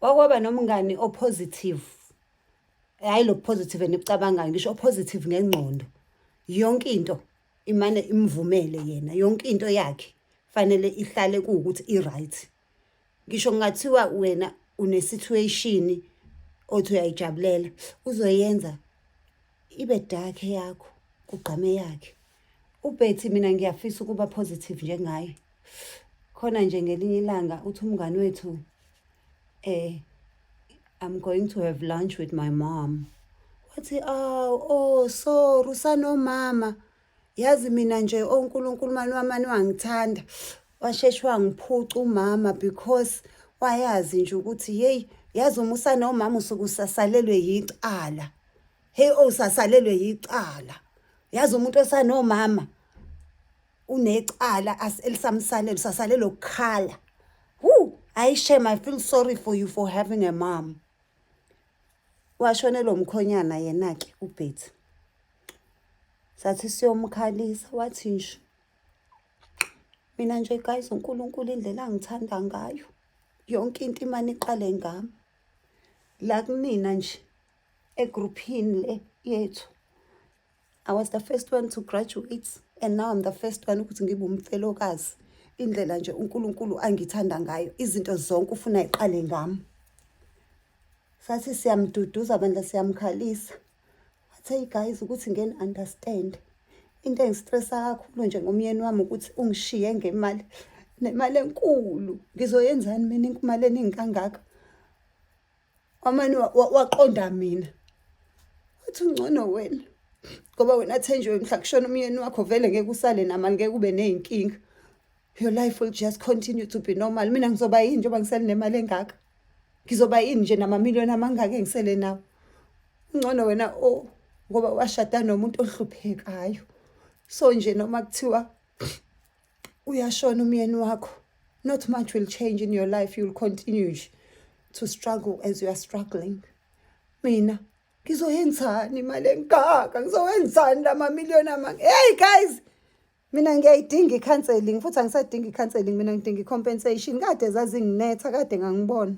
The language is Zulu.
Wakwaba nomngani opositive. Hayi lo positive enicabangayo, ngisho opositive ngengqondo. Yonke into imane imvumele yena, yonke into yakhe fanele ihlale kuwukuthi i-right. Ngisho kungathiwa wena une-situation othi uyayijabulela, uzoyenza ibe dark yakho, kugqame yakhe. UBetty mina ngiyafisa ukuba positive njengaye. Khona nje ngelinye ilanga uthi umngani wethu I'm going to have lunch with my mom. Wathi oh sorry usanomama. Yazi mina nje oNkulunkulu mani wamani wangithanda. Washeshe wangiphuca umama because wayazi nje ukuthi hey yazi uma usanomama usuke usasalelwe yicala. Hey usasalelwe yicala. Yazi umuntu osanomama unecala elisamsalela usasalelwe ukukhala. I shame, I feel sorry for you for having a mom. Washonelwa umkhonyana yena-ke uBetty. Sathi siyomkhalisa wathi nje mina nje guys uNkulunkulu indlela angithanda ngayo yonke into imane iqale ngami. La kunina nje egrouphini le yethu. I was the first one to graduate and now I'm the first one ukuthi ngibe umfelokazi. Indlela nje uNkulunkulu angithanda ngayo izinto zonke ufuna iqale ngami. Sathi siyamduduza bandla siyamkhalisa. Hey guys ukuthi ngeni understand into engistressa kakhulu nje ngomyeni wami ukuthi ungishiye ngemali nemali enkulu ngizoyenzani mina imali eningi kangaka. Amani waqonda mina uthi ungcono wena ngoba wena athenjwe mhla kushona umyeni wakho vele ngeke usale namali ngeke ube nezinkinga. Your life will just continue to be normal. Mina ngizoba yini njengoba ngisele nemali engaka? Ngizoba yini nje namamiliyoni amangaka engisele nawo? Ungcono wena ngoba washada nomuntu ohluphekayo. So nje noma kuthiwa uyashona umyeni wakho, not much will change in your life. You will continue to struggle as you are struggling. Mina ngizoyenzani imali engaka? Ngizowenzani lamamiliyoni amangaka? Hey guys, mina ngiyayidinga i-counseling futhi angisadingi i-counseling, mina ngidinga i-compensation. Kade zazi nginetha kade ngangibona.